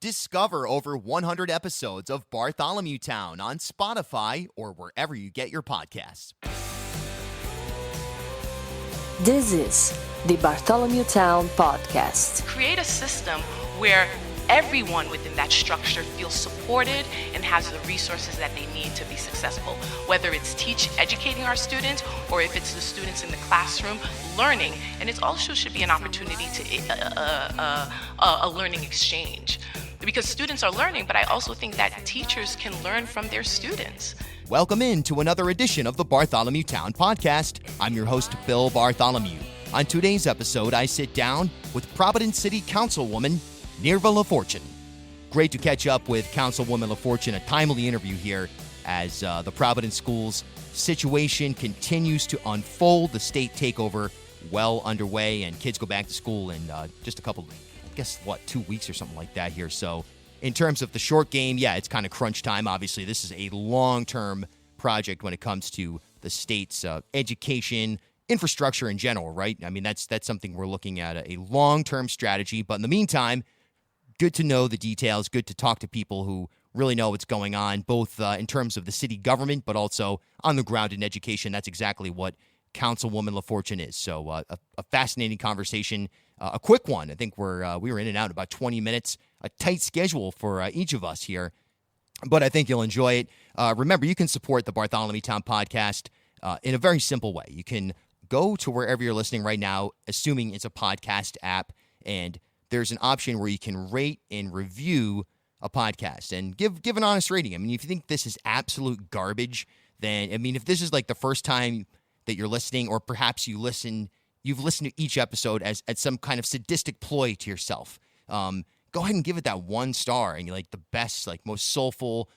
Discover over 100 episodes of Bartholomew Town on Spotify or wherever you get your podcasts. This is the Bartholomew Town Podcast. Create a system where everyone within that structure feels supported and has the resources that they need to be successful, whether it's educating our students or if it's the students in the classroom learning. And it also should be an opportunity to a learning exchange, because students are learning, but I also think that teachers can learn from their students. Welcome in to another edition of the Bartholomew Town Podcast. I'm your host, Bill Bartholomew. On today's episode, I sit down with Providence City Councilwoman Nirva LaFortune. Great to catch up with Councilwoman LaFortune, a timely interview here as the Providence schools situation continues to unfold. The state takeover well underway, and kids go back to school in just a couple, 2 weeks or something like that here. So in terms of the short game, yeah, it's kind of crunch time. Obviously, this is a long-term project when it comes to the state's education, infrastructure in general, right? I mean, that's something we're looking at, a long-term strategy. But in the meantime, good to know the details, good to talk to people who really know what's going on, both in terms of the city government, but also on the ground in education. That's exactly what Councilwoman LaFortune is. So a fascinating conversation, a quick one. I think we were in and out in about 20 minutes, a tight schedule for each of us here, but I think you'll enjoy it. Remember, you can support the Bartholomew Town Podcast in a very simple way. You can go to wherever you're listening right now, assuming it's a podcast app, and there's an option where you can rate and review a podcast and give an honest rating. I mean, if you think this is absolute garbage, then, I mean, if this is like the first time that you're listening, or perhaps you've listened to each episode as some kind of sadistic ploy to yourself, go ahead and give it that 1 star and the best, most soulful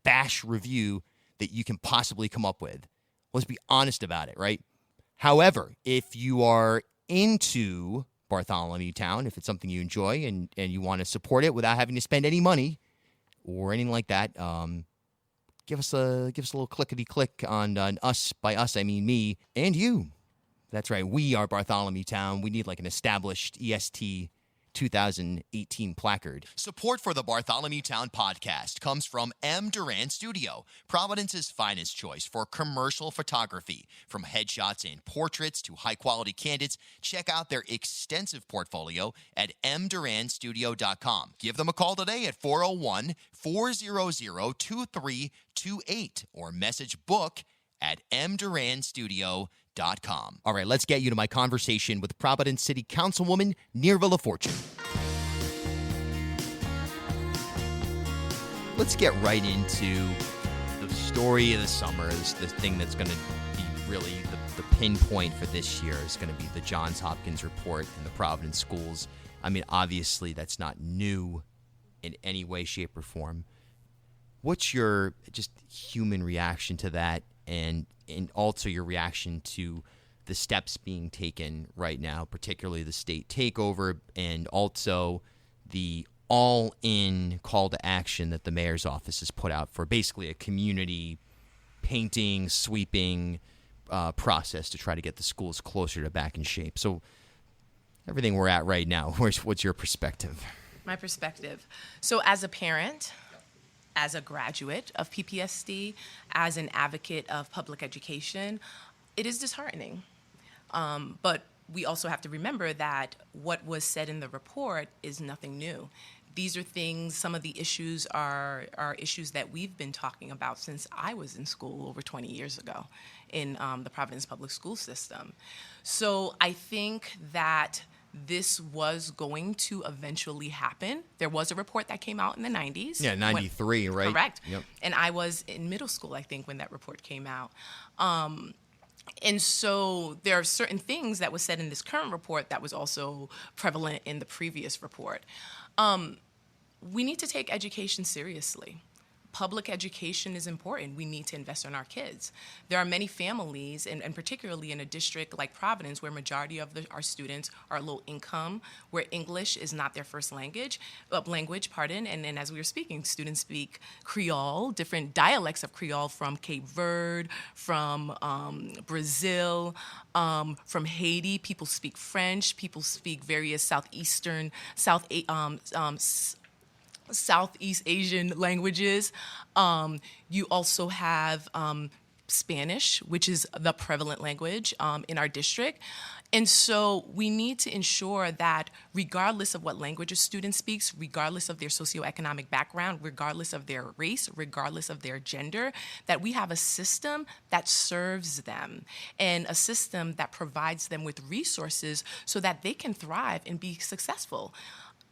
bash review that you can possibly come up with. Let's be honest about it, right? However, if you are into Bartholomew Town, if it's something you enjoy and you want to support it without having to spend any money or anything like that, give us a little clickety-click on us. By us, I mean me and you. That's right. We are Bartholomew Town. We need an established EST 2018 placard. Support for the Bartholomew Town Podcast comes from M. Duran Studio, Providence's finest choice for commercial photography. From headshots and portraits to high-quality candidates, check out their extensive portfolio at mduranstudio.com. Give them a call today at 401-400-2328 or message book at mduranstudio.com. All right, let's get you to my conversation with Providence City Councilwoman Nirva LaFortune. Let's get right into the story of the summer. The thing that's going to be really the pinpoint for this year is going to be the Johns Hopkins report in the Providence schools. I mean, obviously, that's not new in any way, shape, or form. What's your just human reaction to that? And also your reaction to the steps being taken right now, particularly the state takeover, and also the all-in call to action that the mayor's office has put out for basically a community painting, sweeping process to try to get the schools closer to back in shape. So everything we're at right now, what's your perspective? My perspective. So as a parent, as a graduate of PPSD, as an advocate of public education, it is disheartening. But we also have to remember that what was said in the report is nothing new. These are things, some of the issues are issues that we've been talking about since I was in school over 20 years ago in the Providence public school system. So I think that this was going to eventually happen. There was a report that came out in the 90s. Yeah, 93, right? Correct. Yep. And I was in middle school, I think, when that report came out. And so there are certain things that was said in this current report that was also prevalent in the previous report. We need to take education seriously. Public education is important. We need to invest in our kids. There are many families, and particularly in a district like Providence, where majority of our students are low income, where English is not their first language, and as we were speaking, students speak Creole, different dialects of Creole from Cape Verde, from Brazil, from Haiti. People speak French. People speak various Southeast Asian languages. You also have Spanish, which is the prevalent language in our district. And so we need to ensure that regardless of what language a student speaks, regardless of their socioeconomic background, regardless of their race, regardless of their gender, that we have a system that serves them and a system that provides them with resources so that they can thrive and be successful.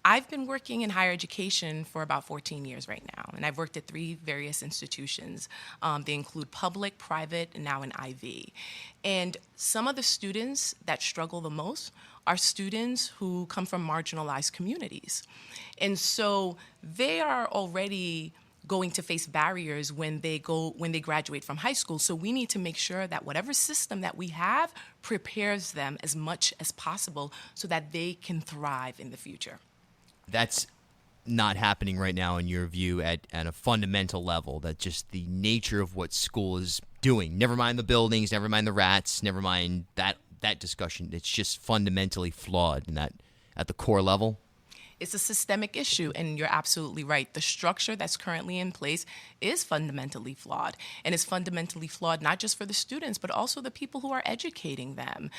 I've been working in higher education for about 14 years right now, and I've worked at 3 various institutions. They include public, private, and now an Ivy. And some of the students that struggle the most are students who come from marginalized communities. And so they are already going to face barriers when they graduate from high school. So we need to make sure that whatever system that we have prepares them as much as possible so that they can thrive in the future. That's not happening right now in your view at a fundamental level, that just the nature of what school is doing, never mind the buildings, never mind the rats, never mind that discussion, it's just fundamentally flawed in that at the core level? It's a systemic issue, and you're absolutely right. The structure that's currently in place is fundamentally flawed, and it's fundamentally flawed not just for the students, but also the people who are educating them.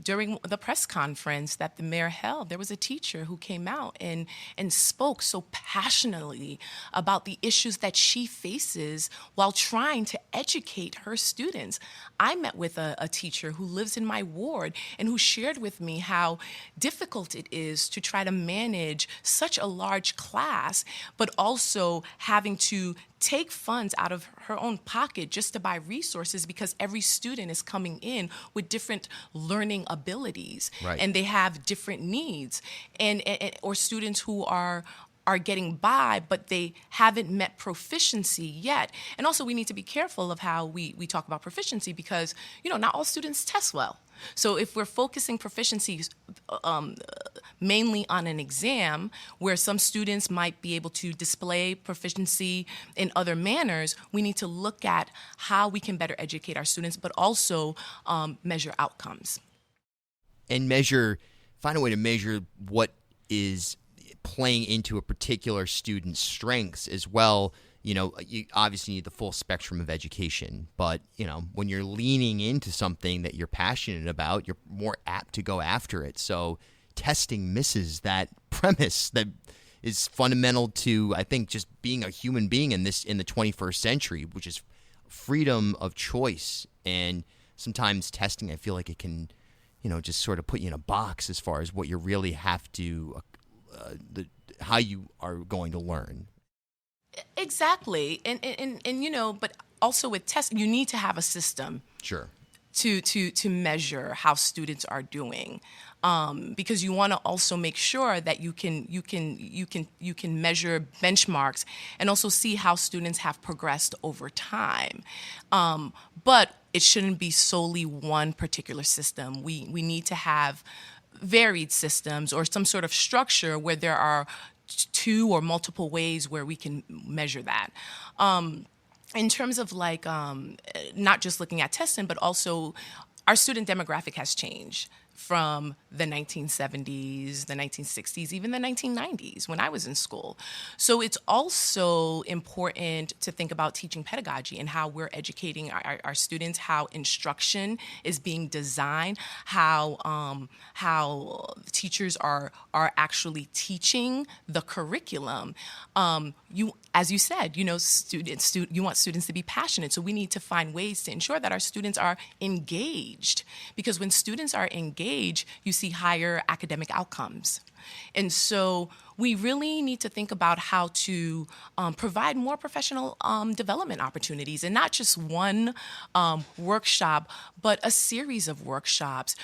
During the press conference that the mayor held, there was a teacher who came out and spoke so passionately about the issues that she faces while trying to educate her students. I met with a teacher who lives in my ward and who shared with me how difficult it is to try to manage such a large class, but also having to take funds out of her own pocket just to buy resources because every student is coming in with different learning abilities, right, and they have different needs, and or students who are getting by, but they haven't met proficiency yet. And also we need to be careful of how we talk about proficiency because, not all students test well. So if we're focusing proficiency mainly on an exam where some students might be able to display proficiency in other manners, we need to look at how we can better educate our students, but also measure outcomes. And find a way to measure what is playing into a particular student's strengths as well. You obviously need the full spectrum of education, but, when you're leaning into something that you're passionate about, you're more apt to go after it. So testing misses that premise that is fundamental to, I think, just being a human being in the 21st century, which is freedom of choice. And sometimes testing, I feel like it can, just sort of put you in a box as far as what you really have to, how you are going to learn. Exactly. And but also with testing, you need to have a system. Sure. To measure how students are doing, because you want to also make sure that you can measure benchmarks and also see how students have progressed over time. But it shouldn't be solely one particular system. We need to have varied systems or some sort of structure where there are 2 or multiple ways where we can measure that. In terms of not just looking at testing, but also our student demographic has changed from the 1970s, the 1960s, even the 1990s when I was in school. So it's also important to think about teaching pedagogy and how we're educating our students, how instruction is being designed, how teachers are actually teaching the curriculum. As you said, you want students to be passionate, so we need to find ways to ensure that our students are engaged, because when students are engaged, you see higher academic outcomes. And so we really need to think about how to provide more professional development opportunities, and not just one workshop, but a series of workshops.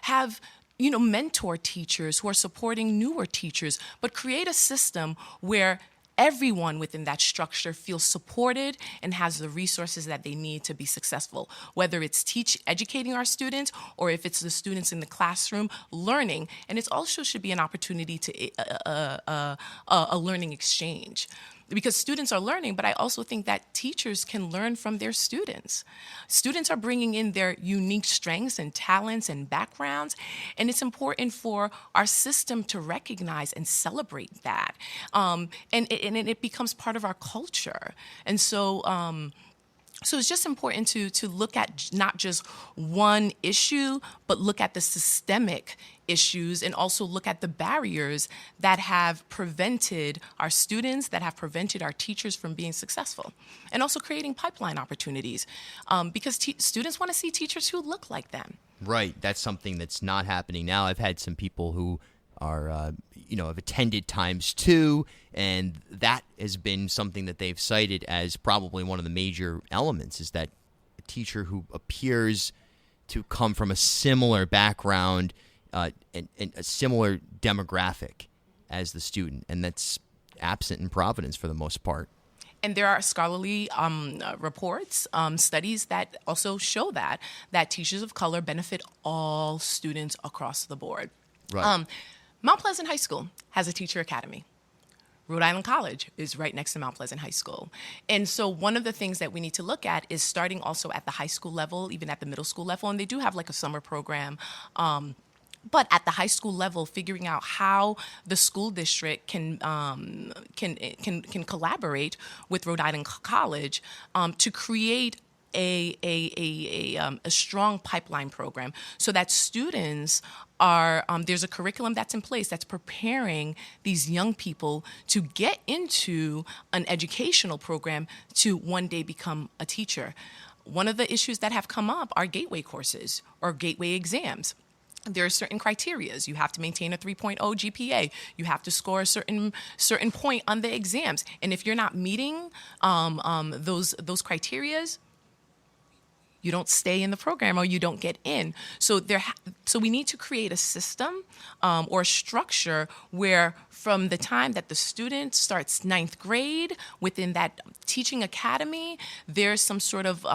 Have mentor teachers who are supporting newer teachers, but create a system where everyone within that structure feels supported and has the resources that they need to be successful, whether it's educating our students or if it's the students in the classroom learning. And it also should be an opportunity to a learning exchange. because students are learning, but I also think that teachers can learn from their students. Students are bringing in their unique strengths and talents and backgrounds, and it's important for our system to recognize and celebrate that. And it becomes part of our culture. And so it's just important to look at not just one issue, but look at the systemic issues and also look at the barriers that have prevented our students, that have prevented our teachers from being successful. And also creating pipeline opportunities because students want to see teachers who look like them. Right. That's something that's not happening now. I've had some people who are, have attended times two, and that has been something that they've cited as probably one of the major elements, is that a teacher who appears to come from a similar background and a similar demographic as the student, and that's absent in Providence for the most part. And there are scholarly reports, studies that also show that teachers of color benefit all students across the board. Right. Mount Pleasant High School has a teacher academy. Rhode Island College is right next to Mount Pleasant High School. And so one of the things that we need to look at is starting also at the high school level, even at the middle school level, and they do have like a summer program. But at the high school level, figuring out how the school district can collaborate with Rhode Island College to create a strong pipeline program so that students are, there's a curriculum that's in place that's preparing these young people to get into an educational program to one day become a teacher. One of the issues that have come up are gateway courses or gateway exams. There are certain criterias. You have to maintain a 3.0 GPA. You have to score a certain point on the exams. And if you're not meeting those criterias, you don't stay in the program or you don't get in. So so we need to create a system or a structure where from the time that the student starts ninth grade, within that teaching academy, there's some sort of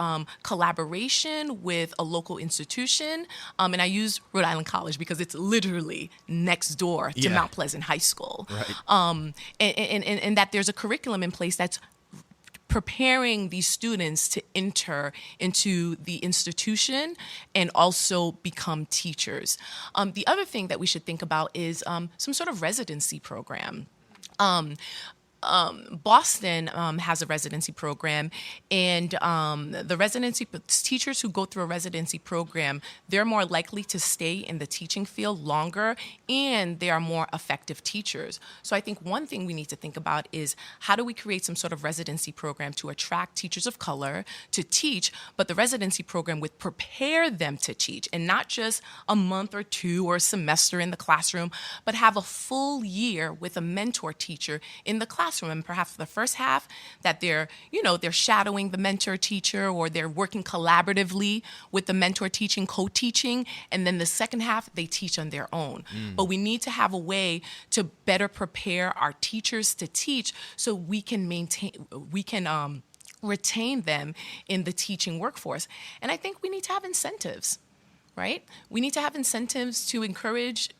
collaboration with a local institution. And I use Rhode Island College because it's literally next door to Mount Pleasant High School. Right. And that there's a curriculum in place that's preparing these students to enter into the institution and also become teachers. The other thing that we should think about is some sort of residency program. Boston has a residency program, and the residency teachers who go through a residency program, they're more likely to stay in the teaching field longer, and they are more effective teachers. So I think one thing we need to think about is how do we create some sort of residency program to attract teachers of color to teach, but the residency program would prepare them to teach, and not just a month or two or a semester in the classroom, but have a full year with a mentor teacher in the classroom. And perhaps the first half that they're shadowing the mentor teacher or they're working collaboratively with the mentor teaching, co-teaching, and then the second half they teach on their own. But we need to have a way to better prepare our teachers to teach so we can retain them in the teaching workforce. And I think we need to have incentives, right? We need to have incentives to encourage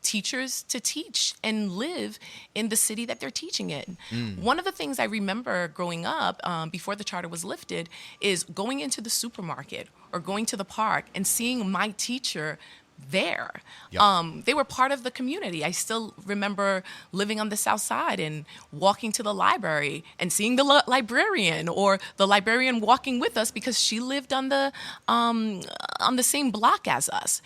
teachers to teach and live in the city that they're teaching in. One of the things I remember growing up before the charter was lifted is going into the supermarket or going to the park and seeing my teacher there. Yep. They were part of the community. I still remember living on the South Side and walking to the library and seeing the librarian or the librarian walking with us because she lived on the same block as us.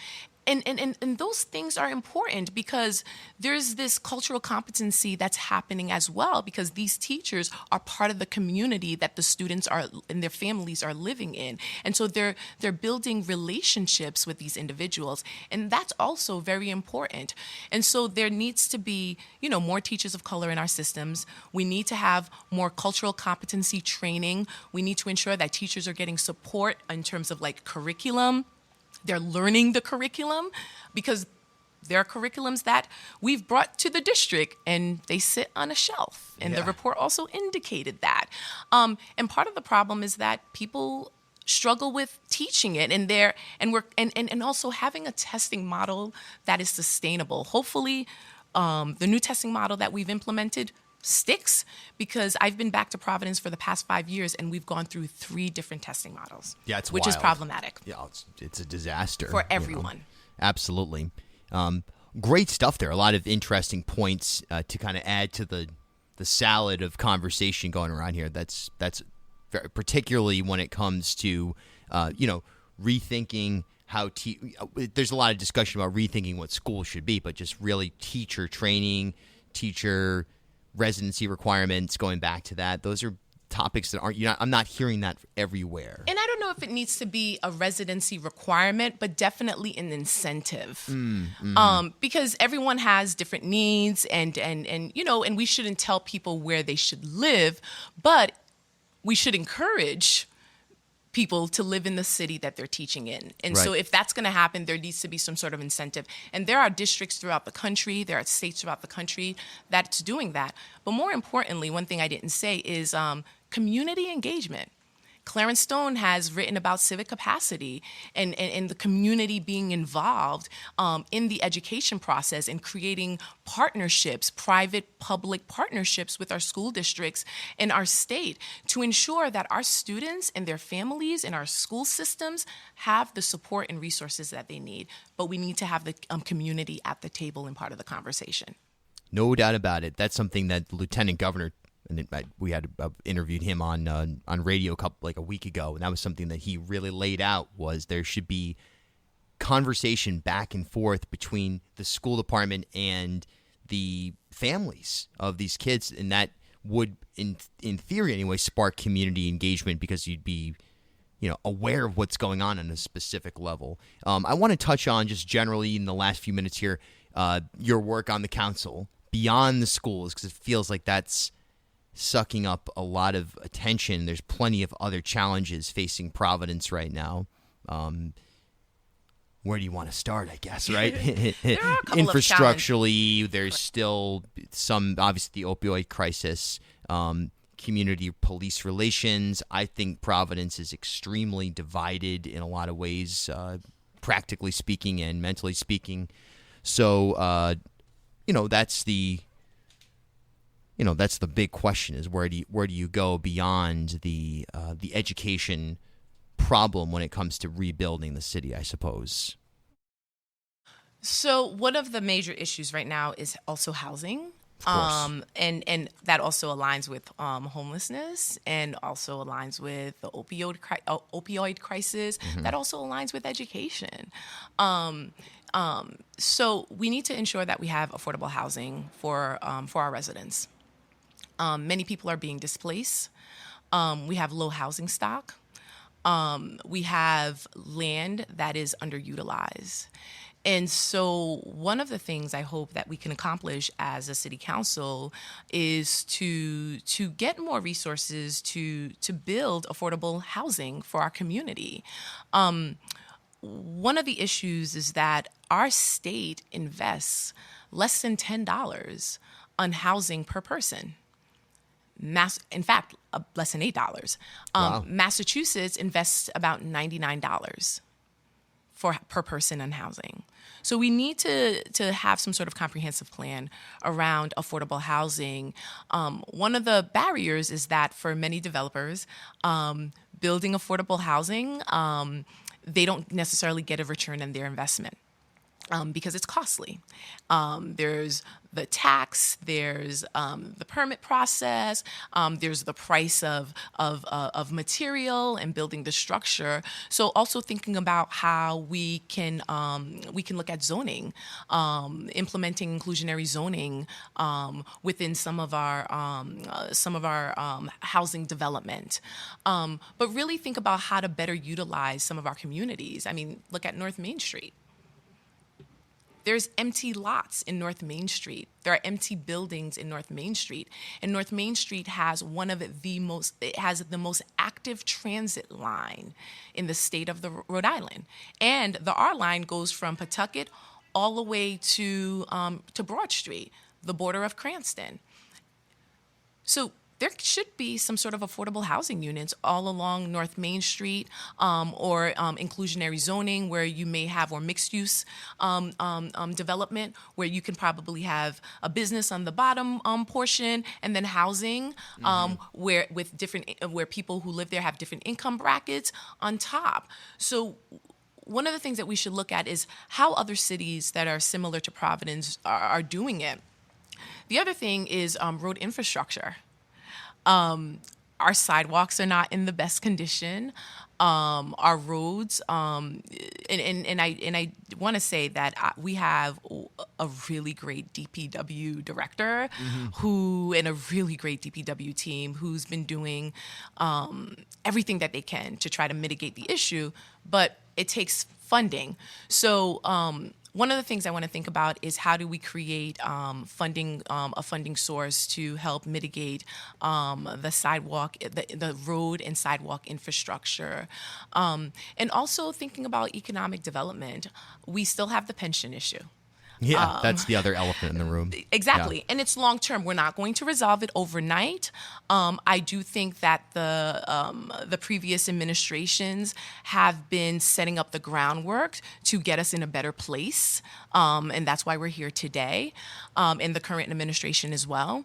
And those things are important because there's this cultural competency that's happening as well because these teachers are part of the community that the students are and their families are living in. And so they're building relationships with these individuals. And that's also very important. And so there needs to be, more teachers of color in our systems. We need to have more cultural competency training. We need to ensure that teachers are getting support in terms of like curriculum. They're learning the curriculum because there are curriculums that we've brought to the district and they sit on a shelf. And the report also indicated that. And part of the problem is that people struggle with teaching it and also having a testing model that is sustainable. Hopefully, the new testing model that we've implemented sticks, because I've been back to Providence for the past 5 years, and we've gone through 3 different testing models. Yeah, it's which wild. is problematic. Yeah, it's a disaster for everyone. Absolutely. Great stuff there. A lot of interesting points to kind of add to the salad of conversation going around here. That's very, particularly when it comes to rethinking how there's a lot of discussion about rethinking what school should be, but just really teacher training, teacher residency requirements, going back to that. Those are topics that I'm not hearing that everywhere. And I don't know if it needs to be a residency requirement, but definitely an incentive. Because everyone has different needs, and we shouldn't tell people where they should live, but we should encourage people to live in the city that they're teaching in. And so if that's going to happen, there needs to be some sort of incentive. And there are districts throughout the country, there are states throughout the country that's doing that. But more importantly, one thing I didn't say is community engagement. Clarence Stone has written about civic capacity and the community being involved in the education process and creating partnerships, private-public partnerships with our school districts in our state to ensure that our students and their families and our school systems have the support and resources that they need. But we need to have the community at the table and part of the conversation. No doubt about it. That's something that the Lieutenant Governor, and we had interviewed him on radio a week ago, and that was something that he really laid out, was there should be conversation back and forth between the school department and the families of these kids, and that would, in theory anyway, spark community engagement because you'd be aware of what's going on a specific level. I want to touch on just generally in the last few minutes here your work on the council beyond the schools, because it feels like that's sucking up a lot of attention. There's plenty of other challenges facing Providence right now. Where do you want to start, I guess, right? There are a couple Infrastructurally, there's still some, obviously, the opioid crisis, community police relations. I think Providence is extremely divided in a lot of ways, practically speaking and mentally speaking. So, that's the big question: is where do you go beyond the education problem when it comes to rebuilding the city, I suppose. So one of the major issues right now is also housing. Of course. And that also aligns with homelessness, and also aligns with the opioid crisis. Mm-hmm. That also aligns with education. So we need to ensure that we have affordable housing for our residents. Many people are being displaced. We have low housing stock. We have land that is underutilized. And so one of the things I hope that we can accomplish as a city council is to get more resources to build affordable housing for our community. One of the issues is that our state invests less than $10 on housing per person. In fact, less than $8. Wow. Massachusetts invests about $99 per person on housing. So we need to have some sort of comprehensive plan around affordable housing. One of the barriers is that for many developers, building affordable housing, they don't necessarily get a return on their investment. Because it's costly. There's the tax, there's the permit process, there's the price of material and building the structure. So also thinking about how we can look at zoning, implementing inclusionary zoning within some of our housing development, but really think about how to better utilize some of our communities. I mean, look at North Main Street. There's empty lots in North Main Street. There are empty buildings in North Main Street. And North Main Street has the most active transit line in the state of Rhode Island. And the R line goes from Pawtucket all the way to Broad Street, the border of Cranston. So there should be some sort of affordable housing units all along North Main Street, or inclusionary zoning where you may have, or mixed use development where you can probably have a business on the bottom portion and then housing where people who live there have different income brackets on top. So one of the things that we should look at is how other cities that are similar to Providence are doing it. The other thing is road infrastructure. Our sidewalks are not in the best condition. Our roads, and I want to say that we have a really great DPW director and a really great DPW team who's been doing everything that they can to try to mitigate the issue, but it takes funding. So one of the things I want to think about is how do we create a funding source to help mitigate the road and sidewalk infrastructure. And also thinking about economic development. We still have the pension issue. Yeah, that's the other elephant in the room. Exactly. Yeah. And it's long term. We're not going to resolve it overnight. I do think that the previous administrations have been setting up the groundwork to get us in a better place. And that's why we're here today, and the current administration as well.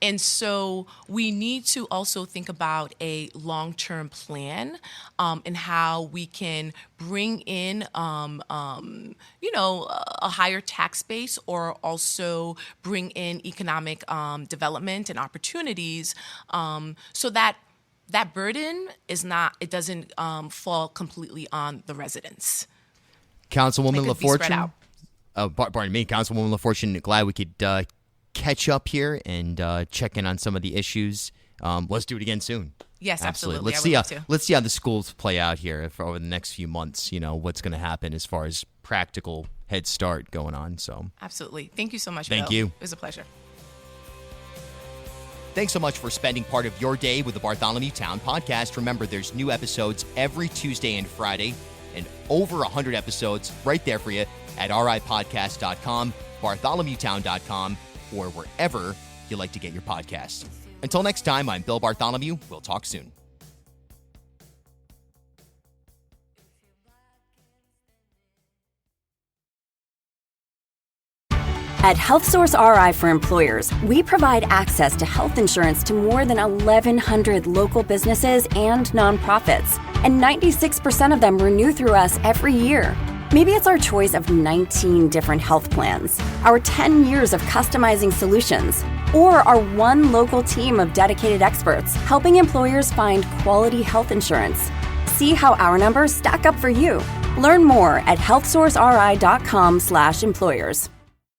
And so we need to also think about a long-term plan and how we can bring in, a higher tax base, or also bring in economic development and opportunities, so that burden doesn't fall completely on the residents. Councilwoman LaFortune. Pardon me, Councilwoman LaFortune. Glad we could catch up here and check in on some of the issues. Let's do it again soon. Yes, absolutely. Let's see how the schools play out here over the next few months. What's going to happen as far as practical head start going on. So absolutely. Thank you so much. Thank Bill. you. It was a pleasure. Thanks so much for spending part of your day with the Bartholomew Town Podcast. Remember, there's new episodes every Tuesday and Friday, and over 100 episodes right there for you at ripodcast.com, bartholomewtown.com, or wherever you like to get your podcasts. Until next time, I'm Bill Bartholomew. We'll talk soon. At HealthSource RI for Employers, we provide access to health insurance to more than 1,100 local businesses and nonprofits, and 96% of them renew through us every year. Maybe it's our choice of 19 different health plans, our 10 years of customizing solutions, or our one local team of dedicated experts helping employers find quality health insurance. See how our numbers stack up for you. Learn more at healthsourceri.com/employers.